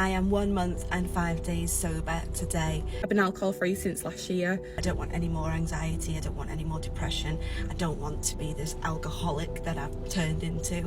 I am 1 month and 5 days sober today. I've been alcohol-free since last year. I don't want any more anxiety, I don't want any more depression, I don't want to be this alcoholic that I've turned into.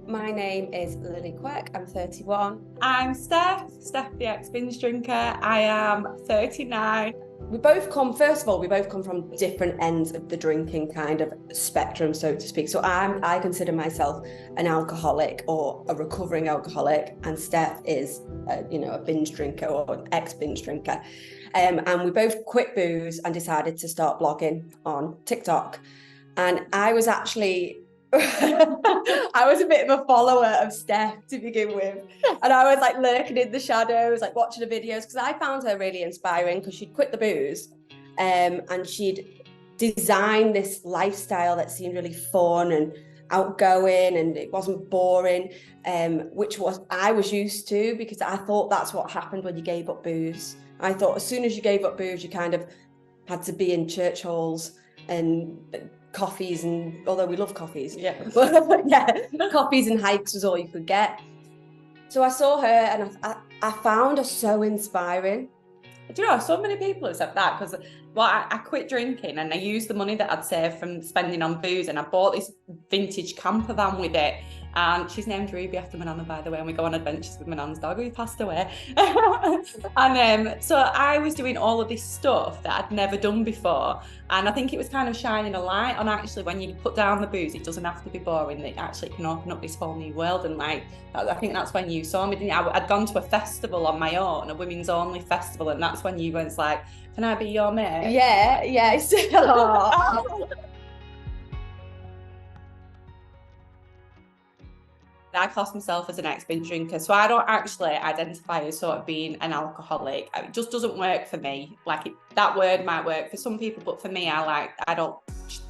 My name is Lily Quirk, I'm 31. I'm Stef the ex-binge drinker. I am 39. We both come from different ends of the drinking kind of spectrum, so to speak. So I consider myself an alcoholic or a recovering alcoholic, and Steph is a binge drinker or an ex-binge drinker. And we both quit booze and decided to start blogging on TikTok. And I was actually I was a bit of a follower of Steph to begin with, and I was like lurking in the shadows, like watching the videos, because I found her really inspiring because she'd quit the booze and she'd designed this lifestyle that seemed really fun and outgoing, and it wasn't boring, which I was used to, because I thought that's what happened when you gave up booze. I thought as soon as you gave up booze, you kind of had to be in church halls and coffees, and although we love coffees, coffees and hikes was all you could get. So I saw her and I found her so inspiring. Do you know, so many people have said that, because I quit drinking and I used the money that I'd saved from spending on booze, and I bought this vintage camper van with it. And she's named Ruby after my nana, by the way, and we go on adventures with my nan's dog who passed away. And so I was doing all of this stuff that I'd never done before, and I think it was kind of shining a light on, actually, when you put down the booze, it doesn't have to be boring, that actually can open up this whole new world. And like, I think that's when you saw me, didn't you? I'd gone to a festival on my own, a women's only festival, and that's when you went like, can I be your mate? Yeah. I class myself as an ex-binge drinker, so I don't actually identify as sort of being an alcoholic. It just doesn't work for me. Like, that word might work for some people, but for me, I don't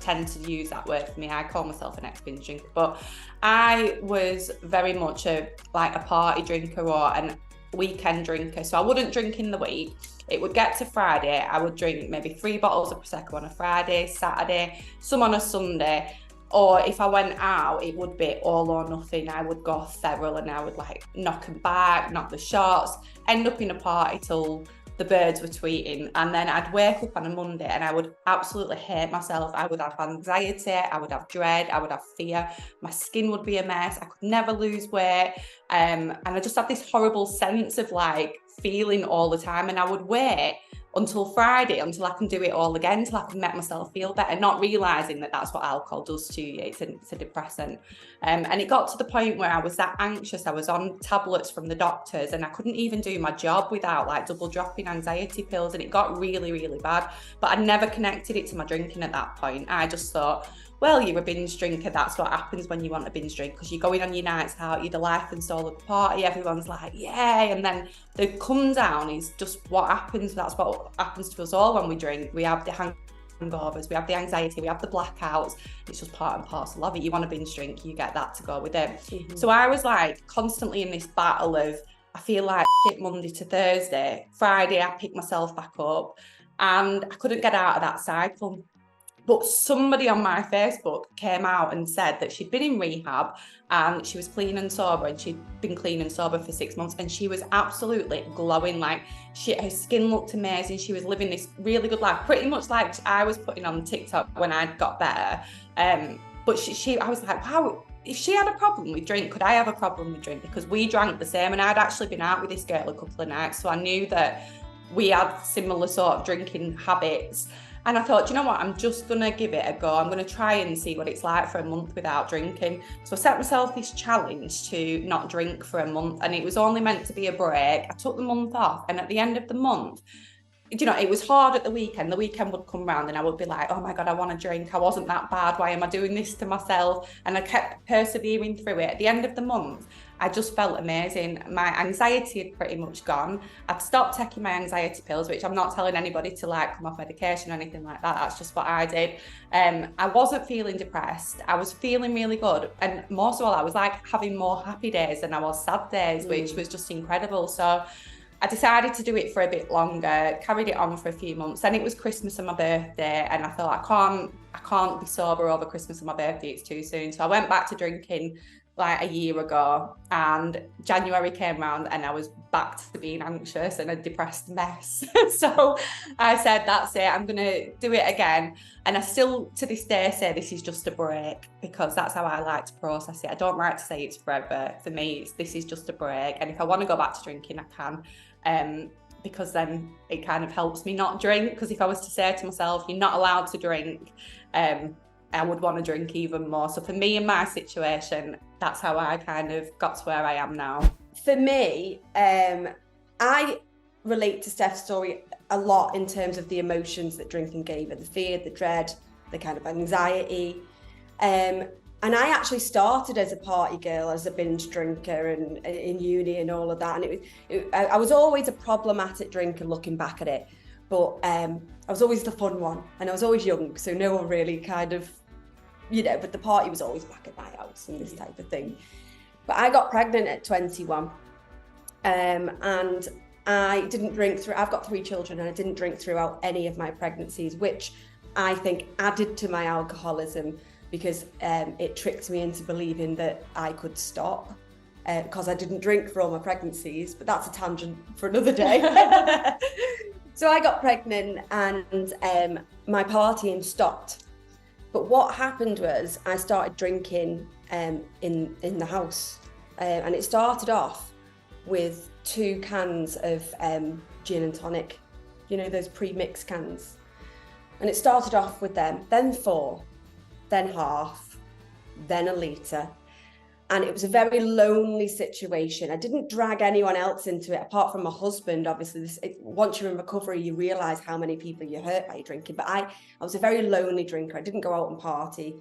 tend to use that word for me. I call myself an ex-binge drinker, but I was very much a party drinker or a weekend drinker. So I wouldn't drink in the week. It would get to Friday, I would drink maybe 3 bottles of Prosecco on a Friday, Saturday, some on a Sunday. Or if I went out, it would be all or nothing. I would go feral and I would like knock them back, knock the shots, end up in a party till the birds were tweeting. And then I'd wake up on a Monday and I would absolutely hate myself. I would have anxiety, I would have dread, I would have fear. My skin would be a mess. I could never lose weight. And I just had this horrible sense of like feeling all the time. And I would wait until Friday, until I can do it all again, until I can make myself feel better, not realising that that's what alcohol does to you. It's a depressant. And it got to the point where I was that anxious. I was on tablets from the doctors and I couldn't even do my job without like double dropping anxiety pills, and it got really, really bad. But I never connected it to my drinking at that point. I just thought, well, you're a binge drinker. That's what happens when you want a binge drink, because you're going on your nights out, you're the life and soul of the party. Everyone's like, yay. And then the come down is just what happens. That's what happens to us all when we drink. We have the hangovers, we have the anxiety, we have the blackouts. It's just part and parcel of it. You want a binge drink, you get that to go with it. Mm-hmm. So I was like constantly in this battle of, I feel like shit Monday to Thursday. Friday, I picked myself back up and I couldn't get out of that cycle. But somebody on my Facebook came out and said that she'd been in rehab and she was clean and sober, and she'd been clean and sober for 6 months, and she was absolutely glowing. Like, her skin looked amazing. She was living this really good life, pretty much like I was putting on TikTok when I got better. But I was like, wow, if she had a problem with drink, could I have a problem with drink? Because we drank the same, and I'd actually been out with this girl a couple of nights, so I knew that we had similar sort of drinking habits. And I thought, you know what, I'm just going to give it a go. I'm going to try and see what it's like for a month without drinking. So I set myself this challenge to not drink for a month, and it was only meant to be a break. I took the month off, and at the end of the month, you know, it was hard at the weekend. The weekend would come round and I would be like, oh my God, I want to drink. I wasn't that bad. Why am I doing this to myself? And I kept persevering through it. At the end of the month, I just felt amazing. My anxiety had pretty much gone. I'd stopped taking my anxiety pills, which I'm not telling anybody to like come off medication or anything like that. That's just what I did. I wasn't feeling depressed. I was feeling really good. And most of all, I was like having more happy days than I was sad days, which was just incredible. So I decided to do it for a bit longer, carried it on for a few months. Then it was Christmas and my birthday, and I thought I can't be sober over Christmas and my birthday, it's too soon. So I went back to drinking like a year ago, and January came around and I was back to being anxious and a depressed mess. So I said, that's it, I'm gonna do it again. And I still to this day say this is just a break, because that's how I like to process it. I don't like to say it's forever. For me, this is just a break, and if I want to go back to drinking, I can, because then it kind of helps me not drink. Because if I was to say to myself, you're not allowed to drink, I would want to drink even more. So for me, in my situation, that's how I kind of got to where I am now. For me, I relate to Stef's story a lot in terms of the emotions that drinking gave her, the fear, the dread, the kind of anxiety. And I actually started as a party girl, as a binge drinker, and in uni and all of that. And I was always a problematic drinker looking back at it. But I was always the fun one, and I was always young, so no one really kind of, but the party was always back at my house and this type of thing. But I got pregnant at 21, and I didn't drink through. I've got 3 children, and I didn't drink throughout any of my pregnancies, which I think added to my alcoholism, because it tricked me into believing that I could stop, because I didn't drink for all my pregnancies. But that's a tangent for another day. So I got pregnant, and my partying stopped. But what happened was I started drinking in the house, and it started off with 2 cans of gin and tonic, those pre-mixed cans. And it started off with them, then 4, then half, then a litre. And it was a very lonely situation. I didn't drag anyone else into it, apart from my husband. Obviously, once you're in recovery, you realise how many people you hurt by drinking. But I was a very lonely drinker. I didn't go out and party,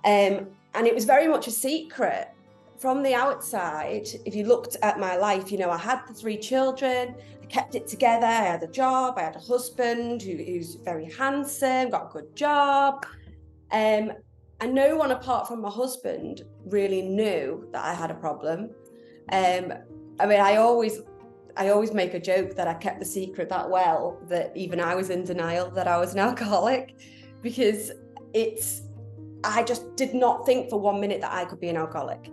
And it was very much a secret. From the outside, if you looked at my life, I had the 3 children, I kept it together, I had a job, I had a husband who's very handsome, got a good job. And no one apart from my husband really knew that I had a problem. I always make a joke that I kept the secret that well, that even I was in denial that I was an alcoholic, because I just did not think for 1 minute that I could be an alcoholic.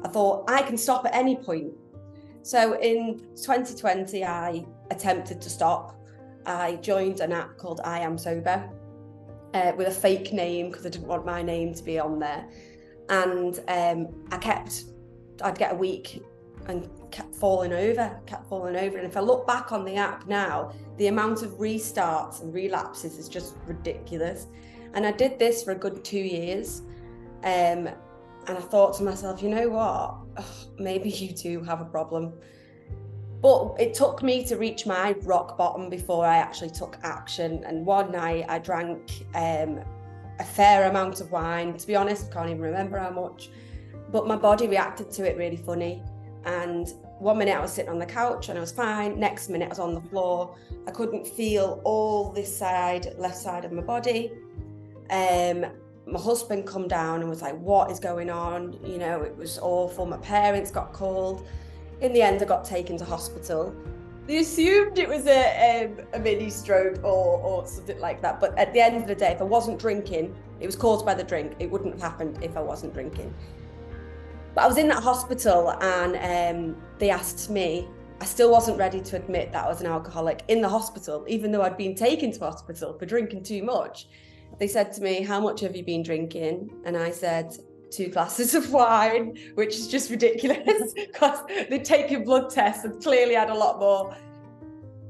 I thought I can stop at any point. So in 2020, I attempted to stop. I joined an app called I Am Sober, with a fake name, because I didn't want my name to be on there. And I'd get a week and kept falling over. And if I look back on the app now, the amount of restarts and relapses is just ridiculous. And I did this for a good 2 years. And I thought to myself, you know what? Maybe you do have a problem. But it took me to reach my rock bottom before I actually took action. And one night I drank a fair amount of wine. To be honest, I can't even remember how much. But my body reacted to it really funny. And 1 minute I was sitting on the couch and I was fine. Next minute I was on the floor. I couldn't feel all this side, left side of my body. My husband come down and was like, what is going on? It was awful. My parents got called. In the end, I got taken to hospital. They assumed it was a mini stroke or something like that. But at the end of the day, if I wasn't drinking, it was caused by the drink. It wouldn't have happened if I wasn't drinking. But I was in that hospital, and they asked me, I still wasn't ready to admit that I was an alcoholic in the hospital, even though I'd been taken to hospital for drinking too much. They said to me, how much have you been drinking? And I said, 2 glasses of wine, which is just ridiculous, because they'd taken blood tests and clearly had a lot more.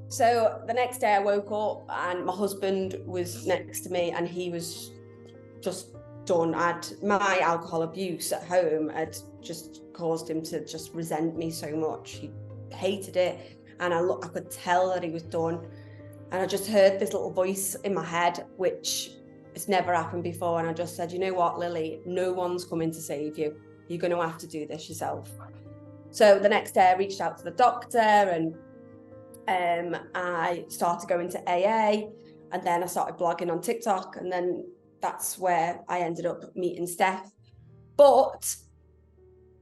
So the next day I woke up and my husband was next to me, and he was just done. My alcohol abuse at home had just caused him to just resent me so much. He hated it, and I could tell that he was done. And I just heard this little voice in my head, which it's never happened before. And I just said, you know what, Lily, no one's coming to save you. You're going to have to do this yourself. So the next day I reached out to the doctor, and I started going to AA, and then I started blogging on TikTok, and then that's where I ended up meeting Stef. But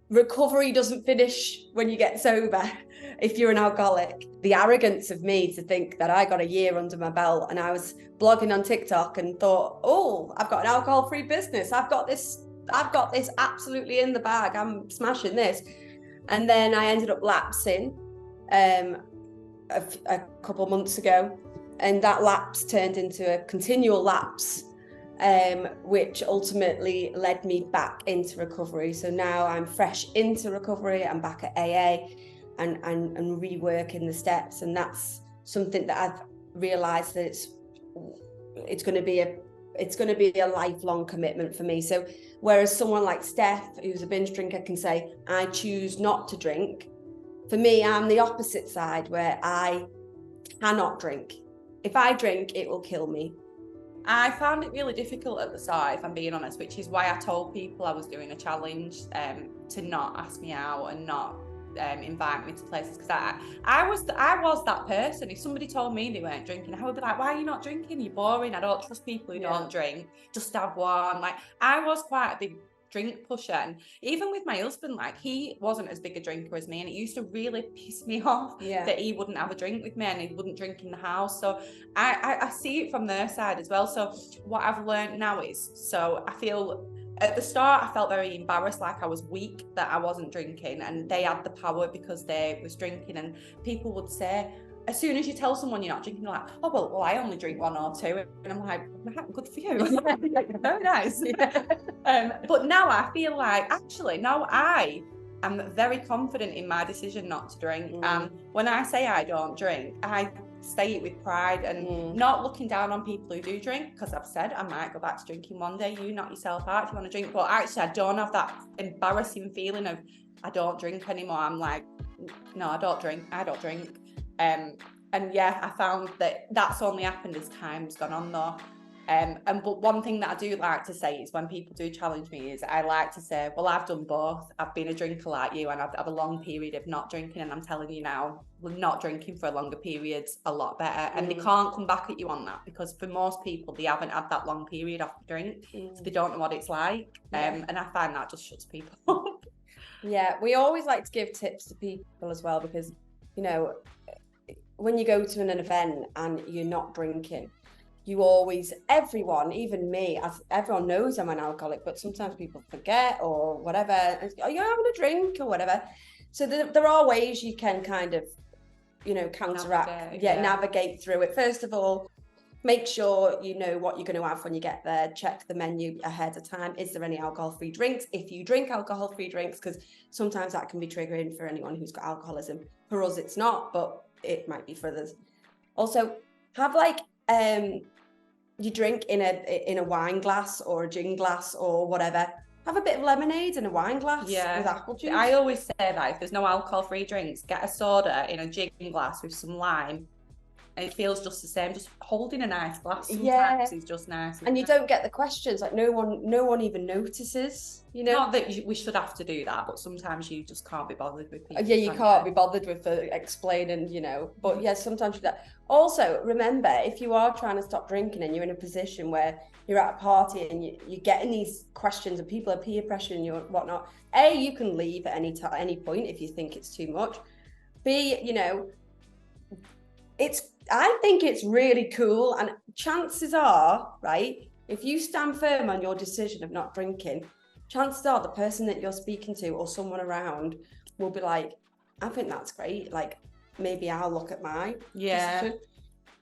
recovery doesn't finish when you get sober. If you're an alcoholic, the arrogance of me to think that I got a year under my belt and I was blogging on TikTok and thought, oh, I've got an alcohol-free business. I've got this I've got this absolutely in the bag. I'm smashing this. And then I ended up lapsing a couple of months ago, and that lapse turned into a continual lapse, which ultimately led me back into recovery. So now I'm fresh into recovery. I'm back at AA and reworking the steps, and that's something that I've realised that it's going to be a lifelong commitment for me. So whereas someone like Stef, who's a binge drinker, can say, I choose not to drink, for me, I'm the opposite side, where I cannot drink. If I drink, it will kill me. I found it really difficult at the start, if I'm being honest, which is why I told people I was doing a challenge to not ask me out and not invite me to places, because I was that person. If somebody told me they weren't drinking, I would be like, why are you not drinking? You're boring. I don't trust people who don't drink. Just have one. Like, I was quite a big drink pusher, and even with my husband, like, he wasn't as big a drinker as me, and it used to really piss me off that he wouldn't have a drink with me and he wouldn't drink in the house. So I see it from their side as well. So what I've learned now is, so I feel at the start I felt very embarrassed, like I was weak that I wasn't drinking, and they had the power because they was drinking. And people would say, as soon as you tell someone you're not drinking, they're like, oh, well, I only drink one or two. And I'm like, good for you. Very nice. But now I feel like, actually, now I am very confident in my decision not to drink. And when I say I don't drink, I say it with pride, and not looking down on people who do drink, because I've said I might go back to drinking one day. You knock yourself out if you want to drink. But actually, I don't have that embarrassing feeling of I don't drink anymore. I'm like, no, I don't drink. And yeah, I found that that's only happened as time's gone on though. But one thing that I do like to say is, when people do challenge me, is I like to say, well, I've done both. I've been a drinker like you, and I've had a long period of not drinking, and I'm telling you now, not drinking for a longer period's a lot better. And they can't come back at you on that, because for most people, they haven't had that long period off the drink, so they don't know what it's like. And I find that just shuts people up. Yeah, we always like to give tips to people as well, because, you know, when you go to an event and you're not drinking, you always, everyone, even me, everyone knows I'm an alcoholic, but sometimes people forget or whatever. Are you having a drink or whatever? So there are ways you can kind of, you know, counteract, navigate through it. First of all, make sure you know what you're going to have when you get there. Check the menu ahead of time. Is there any alcohol-free drinks? If you drink alcohol-free drinks, because sometimes that can be triggering for anyone who's got alcoholism. For us, it's not, but it might be for others. Also, have like you drink in a wine glass or a gin glass or whatever. Have a bit of lemonade in a wine glass with apple juice. I always say that if there's no alcohol-free drinks, get a soda in a gin glass with some lime. And it feels just the same. Just holding a nice glass sometimes is just nice. And you don't get the questions. Like no one even notices. You know, not that we should have to do that, but sometimes you just can't be bothered with people. Yeah, you can't be bothered with explaining. You know, but yeah, sometimes you do that. Also, remember, if you are trying to stop drinking and you're in a position where you're at a party and you're getting these questions and people are peer pressuring you and whatnot, A, you can leave at any point if you think it's too much. B, you know, I think it's really cool, and chances are, right, if you stand firm on your decision of not drinking, chances are the person that you're speaking to or someone around will be like, I think that's great, like maybe I'll look at my decision.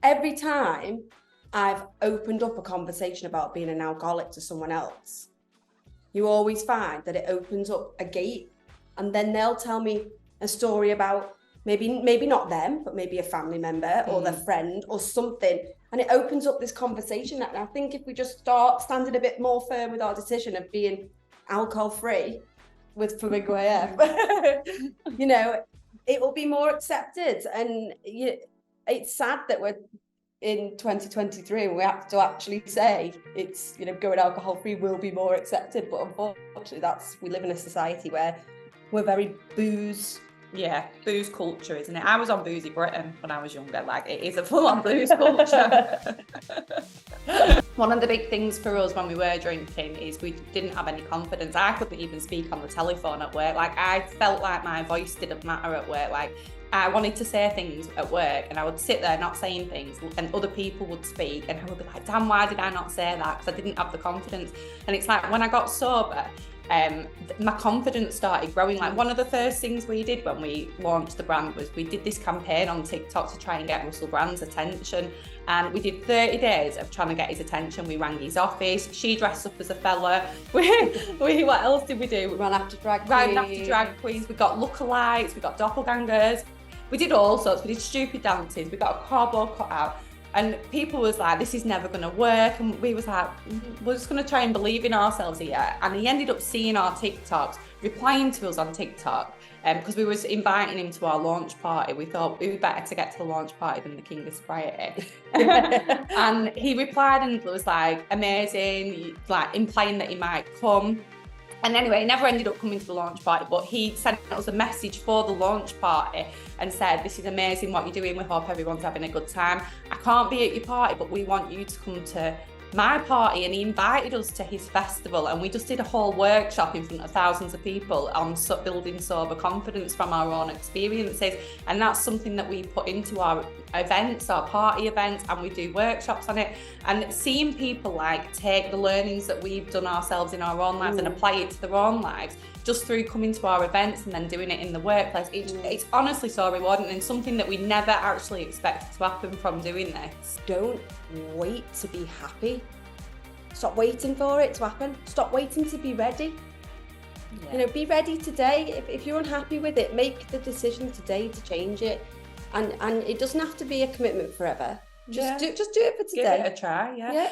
Every time I've opened up a conversation about being an alcoholic to someone else, you always find that it opens up a gate, and then they'll tell me a story about maybe not them, but maybe a family member or their friend or something. And it opens up this conversation. And I think if we just start standing a bit more firm with our decision of being alcohol-free with Flamingo AF, you know, it will be more accepted. And it's sad that we're in 2023 and we have to actually say it's, you know, going alcohol-free will be more accepted. But unfortunately, we live in a society where we're very booze culture, isn't it? I was on Boozy Britain when I was younger. Like, it is a full-on booze culture. One of the big things for us when we were drinking is we didn't have any confidence. I couldn't even speak on the telephone at work. Like, I felt like my voice didn't matter at work. Like, I wanted to say things at work and I would sit there not saying things, and other people would speak and I would be like, damn, why did I not say that? Because I didn't have the confidence. And it's like, when I got sober, my confidence started growing. Like, one of the first things we did when we launched the brand was we did this campaign on TikTok to try and get Russell Brand's attention, and we did 30 days of trying to get his attention. We rang his office, she dressed up as a fella, we what else did we do? We ran after drag queens, we got lookalikes, we got doppelgangers, we did all sorts. We did stupid dances, we got a cardboard cutout. And people was like, this is never going to work. And we was like, we're just going to try and believe in ourselves here. And he ended up seeing our TikToks, replying to us on TikTok, because we was inviting him to our launch party. We thought it would be better to get to the launch party than the King of Sobriety. And he replied and was like, amazing, like implying that he might come. And anyway, he never ended up coming to the launch party, but he sent us a message for the launch party and said, this is amazing what you're doing. We hope everyone's having a good time. I can't be at your party, but we want you to come to my party. And he invited us to his festival, and we just did a whole workshop in front of thousands of people on building sober confidence from our own experiences. And that's something that we put into our events, our party events, and we do workshops on it. And seeing people like take the learnings that we've done ourselves in our own lives and apply it to their own lives, just through coming to our events and then doing it in the workplace, it's honestly so rewarding, and something that we never actually expected to happen from doing this. Don't wait to be happy. Stop waiting for it to happen. Stop waiting to be ready. Yeah. You know, be ready today. If you're unhappy with it, make the decision today to change it. And it doesn't have to be a commitment forever. Just do it for today. Give it a try, yeah.